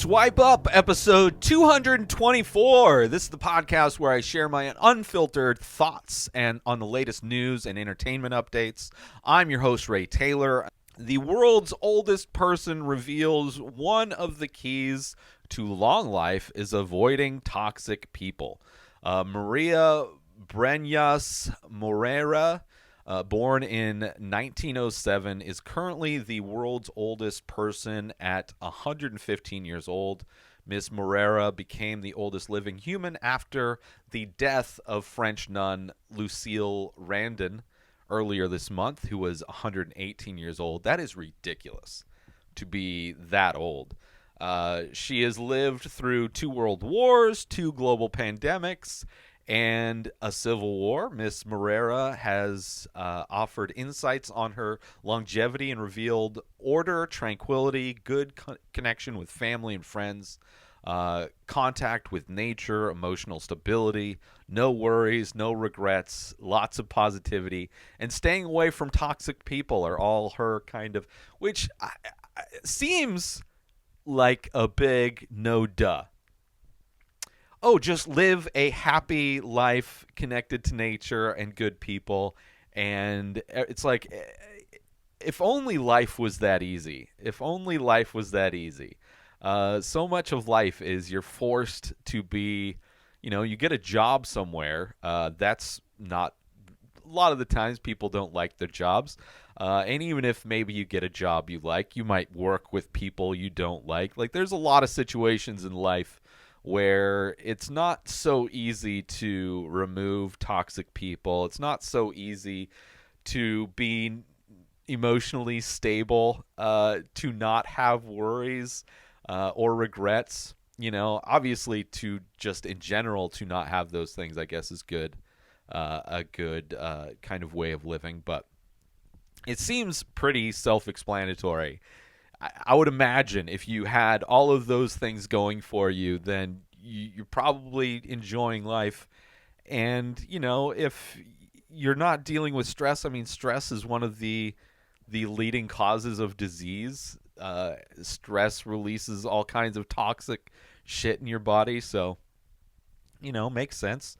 Swipe Up, episode 224. This is the podcast where I share my unfiltered thoughts and on the latest news and entertainment updates. I'm your host, Ray Taylor. The world's oldest person reveals one of the keys to long life is avoiding toxic people. Maria Branyas Morera, born in 1907, is currently the world's oldest person at 115 years old. Miss Morera became the oldest living human after the death of French nun Lucille Randon earlier this month, who was 118 years old. That is ridiculous to be that old. She has lived through 2 world wars, 2 global pandemics, and a civil war. Miss Morera has offered insights on her longevity and revealed order, tranquility, good connection with family and friends, contact with nature, emotional stability, no worries, no regrets, lots of positivity, and staying away from toxic people are all her kind of, which seems like a big no duh. Oh, just live a happy life connected to nature and good people. And it's like, if only life was that easy. If only life was that easy. So much of life is you're forced to be, you get a job somewhere. That's not, a lot of the times people don't like their jobs. And even if maybe you get a job you like, you might work with people you don't like. Like, there's a lot of situations in life where it's not so easy to remove toxic people. It's not so easy to be emotionally stable, to not have worries or regrets. Obviously, to just in general to not have those things, I guess, is good, a good kind of way of living. But it seems pretty self-explanatory. I would imagine if you had all of those things going for you, then you're probably enjoying life. And, if you're not dealing with stress, I mean, stress is one of the leading causes of disease. Stress releases all kinds of toxic shit in your body. So, makes sense.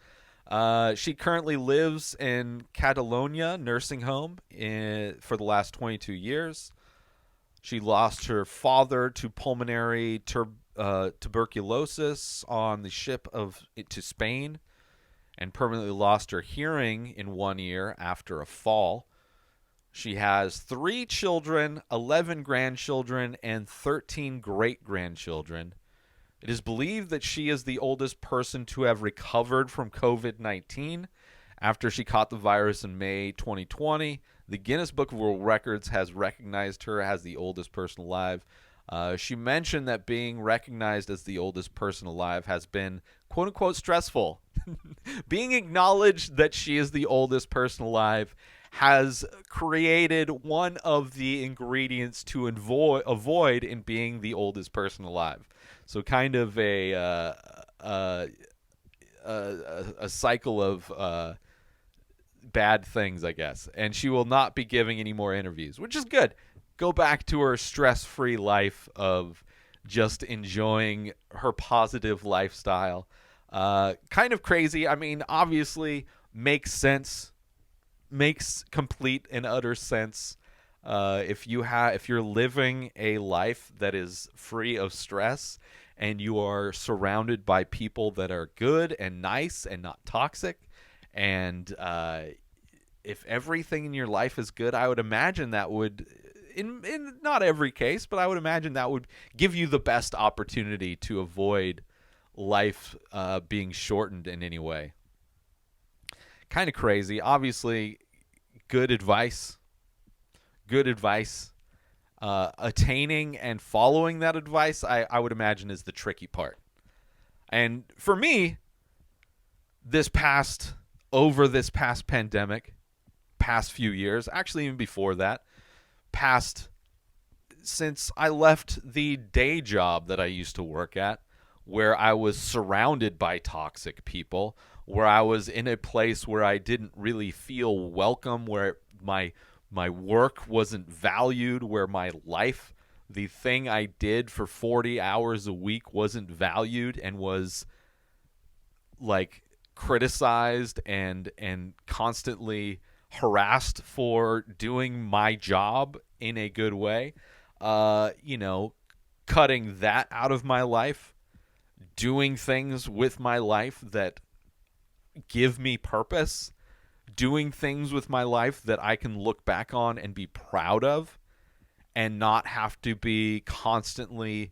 She currently lives in Catalonia nursing home for the last 22 years. She lost her father to pulmonary tuberculosis on the ship to Spain, and permanently lost her hearing in 1 year after a fall. She has 3 children, 11 grandchildren, and 13 great-grandchildren. It is believed that she is the oldest person to have recovered from COVID-19 after she caught the virus in May 2020. The Guinness Book of World Records has recognized her as the oldest person alive. She mentioned that being recognized as the oldest person alive has been, quote-unquote, stressful. Being acknowledged that she is the oldest person alive has created one of the ingredients to avoid in being the oldest person alive. So kind of a cycle of bad things, I guess. And she will not be giving any more interviews, which is good. Go back to her stress-free life of just enjoying her positive lifestyle. Kind of crazy. I mean, obviously makes sense. Makes complete and utter sense. If you're living a life that is free of stress and you are surrounded by people that are good and nice and not toxic, and if everything in your life is good, I would imagine that would, in not every case, but I would imagine that would give you the best opportunity to avoid life being shortened in any way. Kind of crazy. Obviously, good advice. Good advice. Attaining and following that advice, I would imagine, is the tricky part. And for me, this past pandemic, past few years, actually even before that, since I left the day job that I used to work at, where I was surrounded by toxic people, where I was in a place where I didn't really feel welcome, where my work wasn't valued, where my life the thing I did for 40 hours a week wasn't valued and was like criticized and constantly harassed for doing my job in a good way, cutting that out of my life, doing things with my life that give me purpose, doing things with my life that I can look back on and be proud of, and not have to be constantly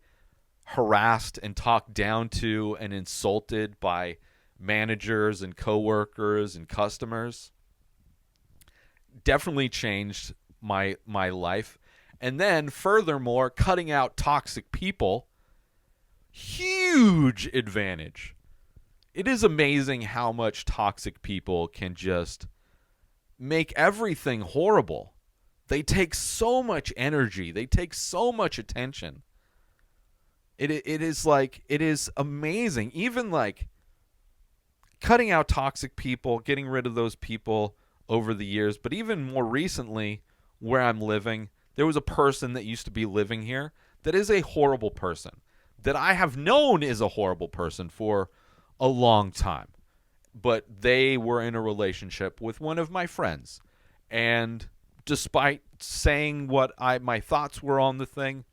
harassed and talked down to and insulted by managers and coworkers and customers. Definitely changed my life. And then furthermore, cutting out toxic people, huge advantage. It is amazing how much toxic people can just make everything horrible. They take so much energy. They take so much attention. It is amazing. Even like cutting out toxic people, getting rid of those people over the years. But even more recently, where I'm living, there was a person that used to be living here that is a horrible person, that I have known is a horrible person for a long time. But they were in a relationship with one of my friends. And despite saying what my thoughts were on the thing,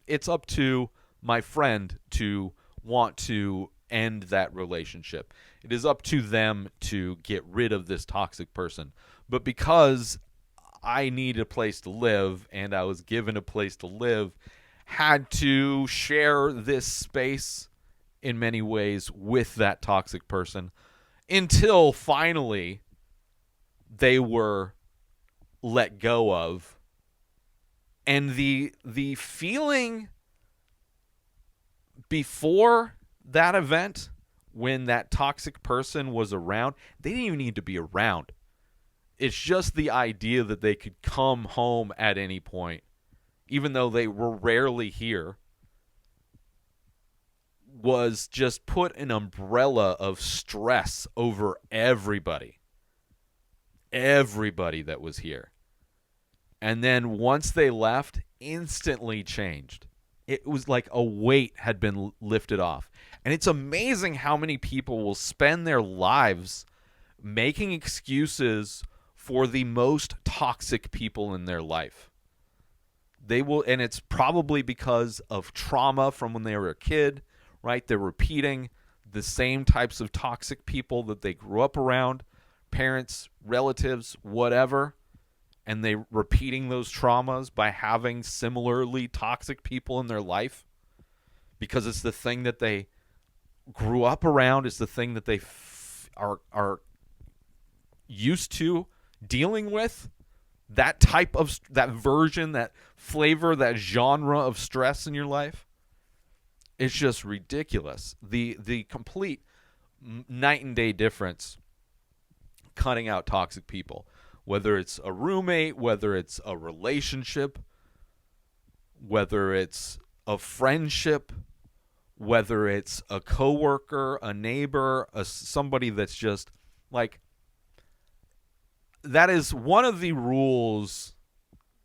it's up to my friend to want to end that relationship. It is up to them to get rid of this toxic person. But because I need a place to live and I was given a place to live, had to share this space in many ways with that toxic person until finally they were let go of. And the feeling before that event, when that toxic person was around, they didn't even need to be around. It's just the idea that they could come home at any point, even though they were rarely here, was just put an umbrella of stress over everybody. Everybody that was here. And then once they left, instantly changed. It was like a weight had been lifted off. And it's amazing how many people will spend their lives making excuses for the most toxic people in their life. They will, and it's probably because of trauma from when they were a kid, right? They're repeating the same types of toxic people that they grew up around, parents, relatives, whatever. And they repeating those traumas by having similarly toxic people in their life because it's the thing that they grew up around. It's the thing that they are used to dealing with. That type of, that version, that flavor, that genre of stress in your life. It's just ridiculous. The complete night and day difference cutting out toxic people. Whether it's a roommate, whether it's a relationship, whether it's a friendship, whether it's a coworker, a neighbor, somebody that's just like, that is one of the rules.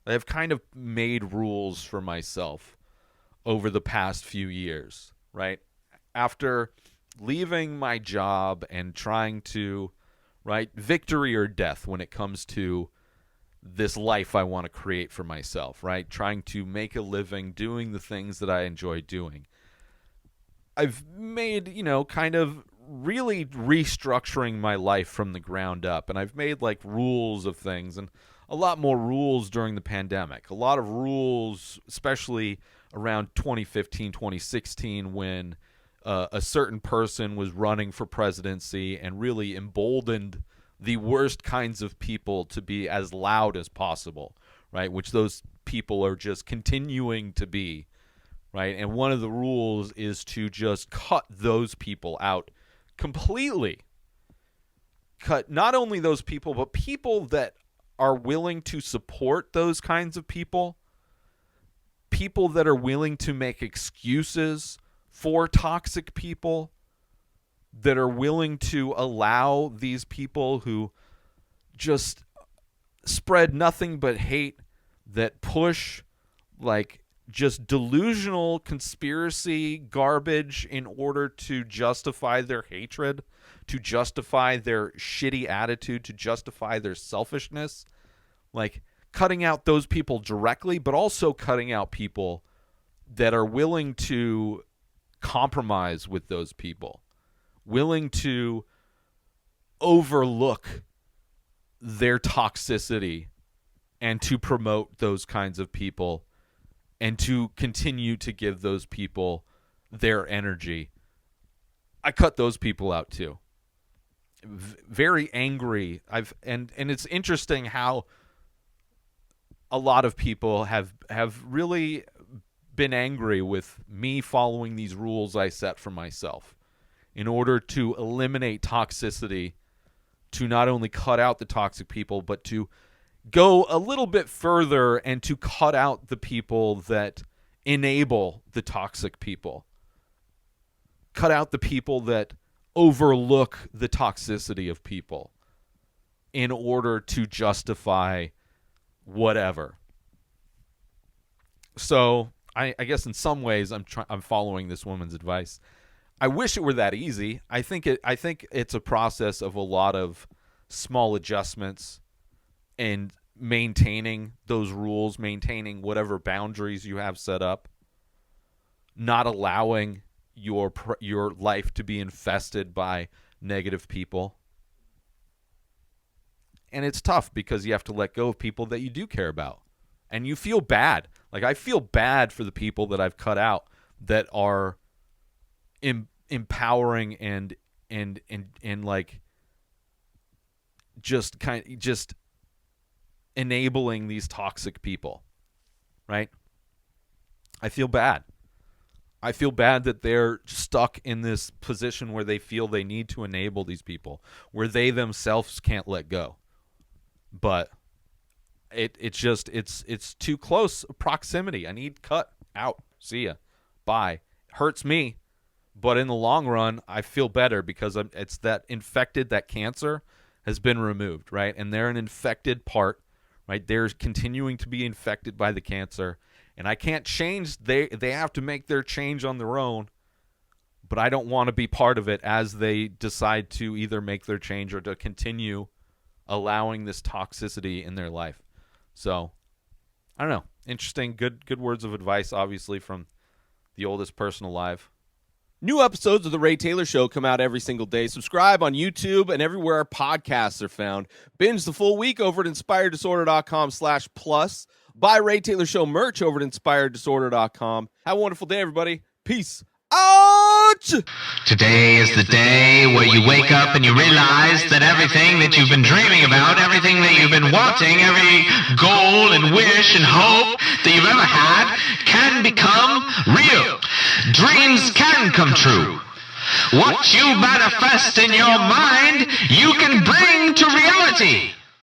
I've kind of made rules for myself over the past few years, right? After leaving my job and trying to, right, victory or death when it comes to this life I want to create for myself, right? Trying to make a living doing the things that I enjoy doing. I've made, kind of really restructuring my life from the ground up. And I've made like rules of things, and a lot more rules during the pandemic. A lot of rules, especially around 2015, 2016, when a certain person was running for presidency and really emboldened the worst kinds of people to be as loud as possible, right? Which those people are just continuing to be, right? And one of the rules is to just cut those people out completely. Cut not only those people, but people that are willing to support those kinds of people, people that are willing to make excuses for toxic people, that are willing to allow these people who just spread nothing but hate, that push like just delusional conspiracy garbage in order to justify their hatred, to justify their shitty attitude, to justify their selfishness. Like, cutting out those people directly, but also cutting out people that are willing to compromise with those people, willing to overlook their toxicity and to promote those kinds of people and to continue to give those people their energy. I cut those people out too. Very angry. And it's interesting how a lot of people have really been angry with me following these rules I set for myself in order to eliminate toxicity, to not only cut out the toxic people, but to go a little bit further and to cut out the people that enable the toxic people. Cut out the people that overlook the toxicity of people in order to justify whatever. So I guess in some ways I'm following this woman's advice. I wish it were that easy. I think it's a process of a lot of small adjustments and maintaining those rules, maintaining whatever boundaries you have set up, not allowing your life to be infested by negative people. And it's tough because you have to let go of people that you do care about. And you feel bad. Like, I feel bad for the people that I've cut out that are empowering and like just enabling these toxic people, right? I feel bad. I feel bad that they're stuck in this position where they feel they need to enable these people, where they themselves can't let go. But it's too close proximity. I need cut out. See ya. Bye. Hurts me, but in the long run, I feel better because it's that infected, that cancer has been removed, right? And they're an infected part, right? They're continuing to be infected by the cancer, and I can't change. They have to make their change on their own, but I don't want to be part of it as they decide to either make their change or to continue allowing this toxicity in their life. So, I don't know. Interesting, good words of advice, obviously, from the oldest person alive. New episodes of The Ray Taylor Show come out every single day. Subscribe on YouTube and everywhere our podcasts are found. Binge the full week over at inspireddisorder.com/plus. Buy Ray Taylor Show merch over at inspireddisorder.com. Have a wonderful day, everybody. Peace out! Today is the day where you wake up and you realize that everything that you've been dreaming about, everything that you've been wanting, every goal and wish and hope that you've ever had can become real. Dreams can come true. What you manifest in your mind, you can bring to reality.